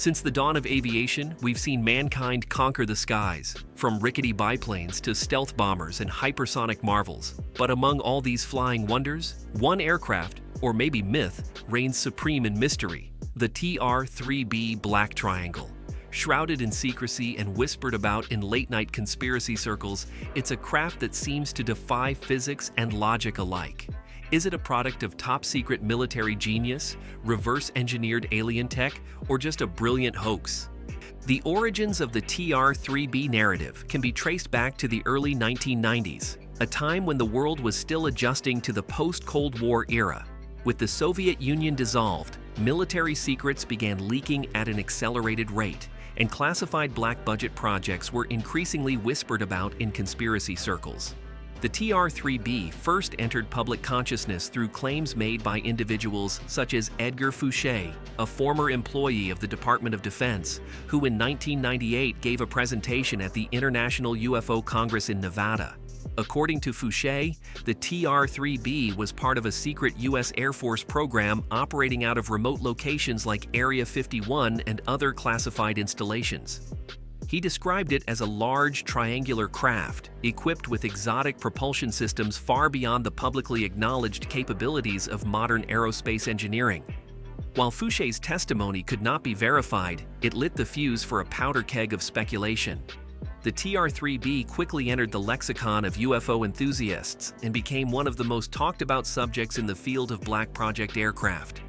Since the dawn of aviation, we've seen mankind conquer the skies, from rickety biplanes to stealth bombers and hypersonic marvels. But among all these flying wonders, one aircraft, or maybe myth, reigns supreme in mystery: the TR-3B Black Triangle. Shrouded in secrecy and whispered about in late-night conspiracy circles, it's a craft that seems to defy physics and logic alike. Is it a product of top-secret military genius, reverse-engineered alien tech, or just a brilliant hoax? The origins of the TR-3B narrative can be traced back to the early 1990s, a time when the world was still adjusting to the post-Cold War era. With the Soviet Union dissolved, military secrets began leaking at an accelerated rate, and classified black-budget projects were increasingly whispered about in conspiracy circles. The TR-3B first entered public consciousness through claims made by individuals such as Edgar Fouché, a former employee of the Department of Defense, who in 1998 gave a presentation at the International UFO Congress in Nevada. According to Fouché, the TR-3B was part of a secret U.S. Air Force program operating out of remote locations like Area 51 and other classified installations. He described it as a large triangular craft, equipped with exotic propulsion systems far beyond the publicly acknowledged capabilities of modern aerospace engineering. While Fouché's testimony could not be verified, it lit the fuse for a powder keg of speculation. The TR-3B quickly entered the lexicon of UFO enthusiasts and became one of the most talked about subjects in the field of black project aircraft.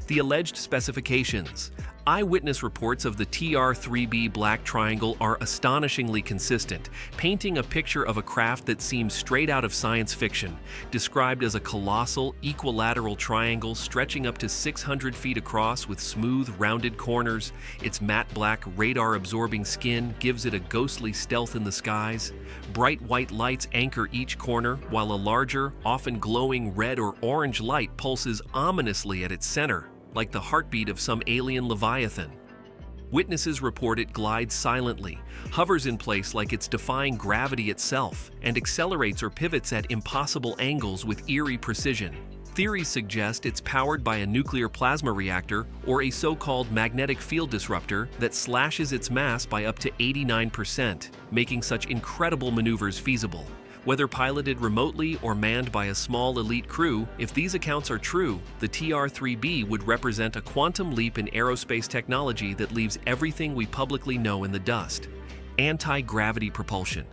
The alleged specifications. Eyewitness reports of the TR-3B Black Triangle are astonishingly consistent, painting a picture of a craft that seems straight out of science fiction, described as a colossal, equilateral triangle stretching up to 600 feet across with smooth, rounded corners. Its matte black, radar-absorbing skin gives it a ghostly stealth in the skies. Bright white lights anchor each corner, while a larger, often glowing red or orange light pulses ominously at its center, like the heartbeat of some alien leviathan. Witnesses report it glides silently, hovers in place like it's defying gravity itself, and accelerates or pivots at impossible angles with eerie precision. Theories suggest it's powered by a nuclear plasma reactor or a so-called magnetic field disruptor that slashes its mass by up to 89%, making such incredible maneuvers feasible. Whether piloted remotely or manned by a small elite crew, if these accounts are true, the TR-3B would represent a quantum leap in aerospace technology that leaves everything we publicly know in the dust. Anti-gravity propulsion.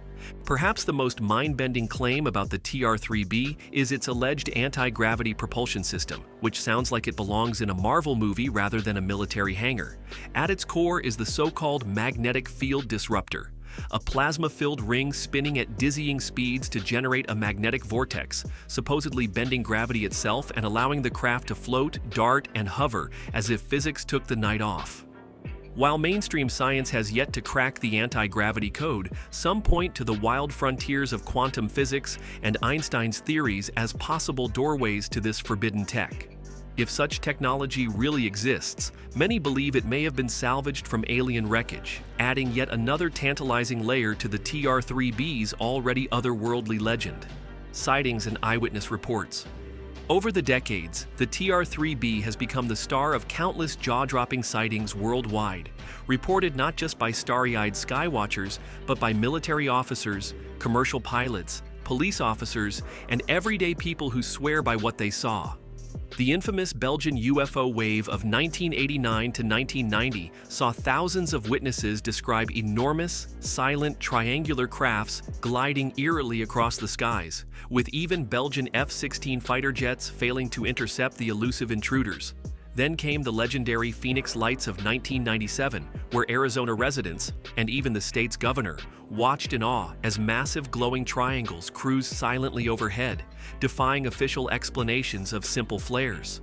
Perhaps the most mind-bending claim about the TR-3B is its alleged anti-gravity propulsion system, which sounds like it belongs in a Marvel movie rather than a military hangar. At its core is the so-called magnetic field disruptor, a plasma-filled ring spinning at dizzying speeds to generate a magnetic vortex, supposedly bending gravity itself and allowing the craft to float, dart, and hover as if physics took the night off. While mainstream science has yet to crack the anti-gravity code, some point to the wild frontiers of quantum physics and Einstein's theories as possible doorways to this forbidden tech. If such technology really exists, many believe it may have been salvaged from alien wreckage, adding yet another tantalizing layer to the TR-3B's already otherworldly legend. Sightings and eyewitness reports. Over the decades, the TR-3B has become the star of countless jaw-dropping sightings worldwide, reported not just by starry-eyed skywatchers, but by military officers, commercial pilots, police officers, and everyday people who swear by what they saw. The infamous Belgian UFO wave of 1989 to 1990 saw thousands of witnesses describe enormous, silent, triangular crafts gliding eerily across the skies, with even Belgian F-16 fighter jets failing to intercept the elusive intruders. Then came the legendary Phoenix Lights of 1997, where Arizona residents, and even the state's governor, watched in awe as massive glowing triangles cruised silently overhead, defying official explanations of simple flares.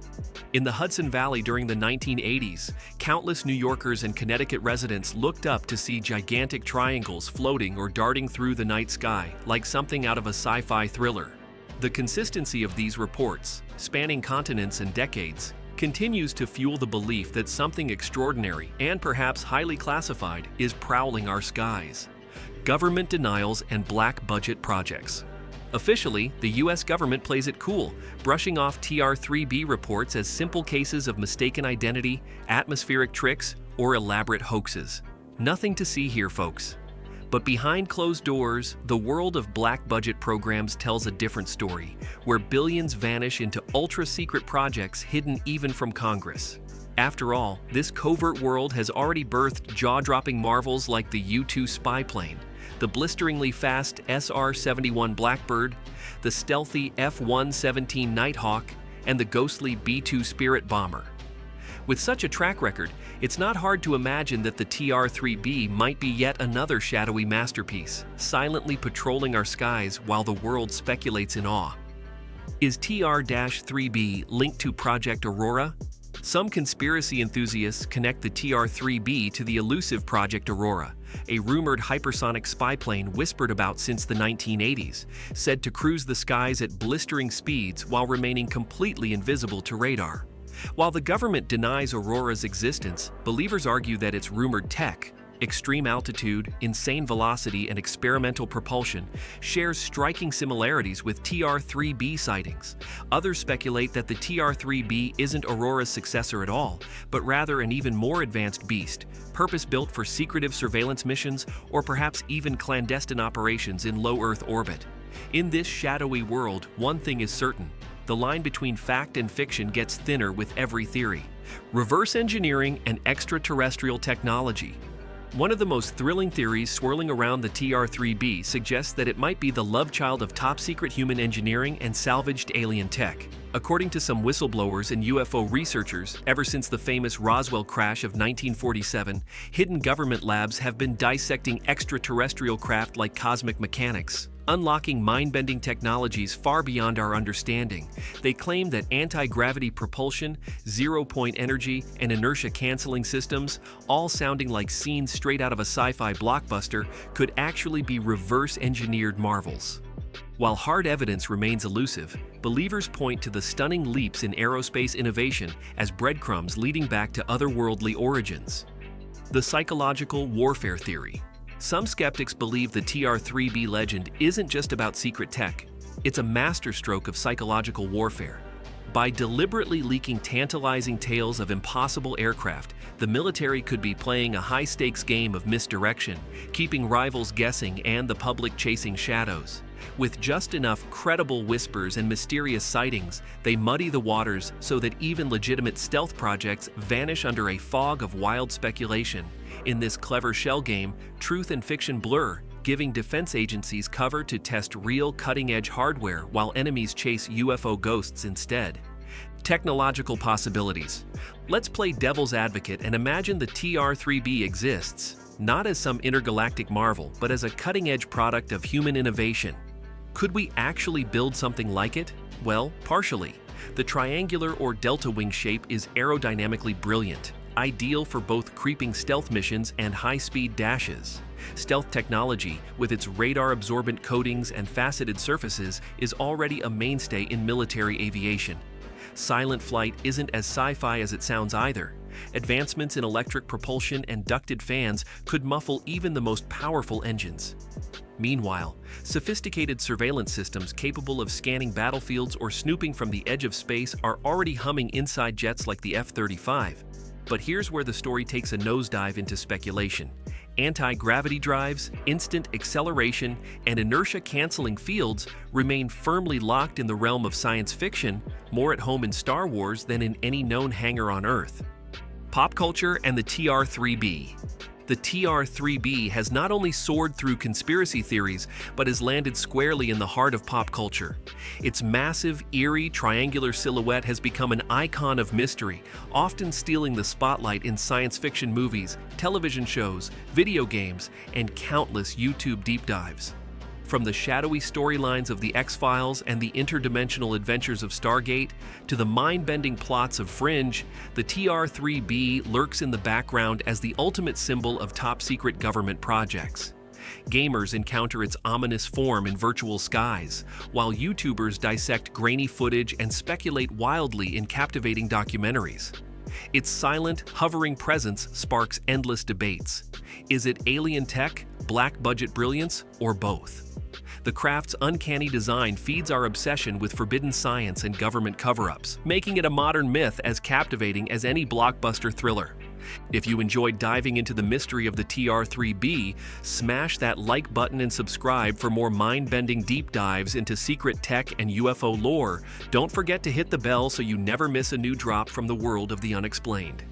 In the Hudson Valley during the 1980s, countless New Yorkers and Connecticut residents looked up to see gigantic triangles floating or darting through the night sky like something out of a sci-fi thriller. The consistency of these reports, spanning continents and decades, continues to fuel the belief that something extraordinary and perhaps highly classified is prowling our skies. Government denials and black budget projects. Officially, the US government plays it cool, brushing off TR-3B reports as simple cases of mistaken identity, atmospheric tricks, or elaborate hoaxes. Nothing to see here, folks. But behind closed doors, the world of black-budget programs tells a different story, where billions vanish into ultra-secret projects hidden even from Congress. After all, this covert world has already birthed jaw-dropping marvels like the U-2 spy plane, the blisteringly fast SR-71 Blackbird, the stealthy F-117 Nighthawk, and the ghostly B-2 Spirit bomber. With such a track record, it's not hard to imagine that the TR-3B might be yet another shadowy masterpiece, silently patrolling our skies while the world speculates in awe. Is TR-3B linked to Project Aurora? Some conspiracy enthusiasts connect the TR-3B to the elusive Project Aurora, a rumored hypersonic spy plane whispered about since the 1980s, said to cruise the skies at blistering speeds while remaining completely invisible to radar. While the government denies Aurora's existence, believers argue that its rumored tech, extreme altitude, insane velocity, and experimental propulsion, shares striking similarities with TR-3B sightings. Others speculate that the TR-3B isn't Aurora's successor at all, but rather an even more advanced beast, purpose-built for secretive surveillance missions or perhaps even clandestine operations in low Earth orbit. In this shadowy world, one thing is certain: the line between fact and fiction gets thinner with every theory. Reverse engineering and extraterrestrial technology. One of the most thrilling theories swirling around the TR-3B suggests that it might be the love child of top-secret human engineering and salvaged alien tech. According to some whistleblowers and UFO researchers, ever since the famous Roswell crash of 1947, hidden government labs have been dissecting extraterrestrial craft like cosmic mechanics, unlocking mind-bending technologies far beyond our understanding. They claim that anti-gravity propulsion, zero-point energy, and inertia-canceling systems, all sounding like scenes straight out of a sci-fi blockbuster, could actually be reverse-engineered marvels. While hard evidence remains elusive, believers point to the stunning leaps in aerospace innovation as breadcrumbs leading back to otherworldly origins. The psychological warfare theory. Some skeptics believe the TR-3B legend isn't just about secret tech, it's a masterstroke of psychological warfare. By deliberately leaking tantalizing tales of impossible aircraft, the military could be playing a high-stakes game of misdirection, keeping rivals guessing and the public chasing shadows. With just enough credible whispers and mysterious sightings, they muddy the waters so that even legitimate stealth projects vanish under a fog of wild speculation. In this clever shell game, truth and fiction blur, giving defense agencies cover to test real cutting-edge hardware while enemies chase UFO ghosts instead. Technological possibilities. Let's play devil's advocate and imagine the TR-3B exists, not as some intergalactic marvel, but as a cutting-edge product of human innovation. Could we actually build something like it? Well, partially. The triangular or delta wing shape is aerodynamically brilliant, ideal for both creeping stealth missions and high-speed dashes. Stealth technology, with its radar-absorbent coatings and faceted surfaces, is already a mainstay in military aviation. Silent flight isn't as sci-fi as it sounds either. Advancements in electric propulsion and ducted fans could muffle even the most powerful engines. Meanwhile, sophisticated surveillance systems capable of scanning battlefields or snooping from the edge of space are already humming inside jets like the F-35. But here's where the story takes a nosedive into speculation. Anti-gravity drives, instant acceleration, and inertia-canceling fields remain firmly locked in the realm of science fiction, more at home in Star Wars than in any known hangar on Earth. Pop culture and the TR-3B. The TR-3B has not only soared through conspiracy theories, but has landed squarely in the heart of pop culture. Its massive, eerie, triangular silhouette has become an icon of mystery, often stealing the spotlight in science fiction movies, television shows, video games, and countless YouTube deep dives. From the shadowy storylines of the X-Files and the interdimensional adventures of Stargate, to the mind-bending plots of Fringe, the TR-3B lurks in the background as the ultimate symbol of top-secret government projects. Gamers encounter its ominous form in virtual skies, while YouTubers dissect grainy footage and speculate wildly in captivating documentaries. Its silent, hovering presence sparks endless debates. Is it alien tech, black-budget brilliance, or both? The craft's uncanny design feeds our obsession with forbidden science and government cover-ups, making it a modern myth as captivating as any blockbuster thriller. If you enjoyed diving into the mystery of the TR-3B, smash that like button and subscribe for more mind-bending deep dives into secret tech and UFO lore. Don't forget to hit the bell so you never miss a new drop from the world of the unexplained.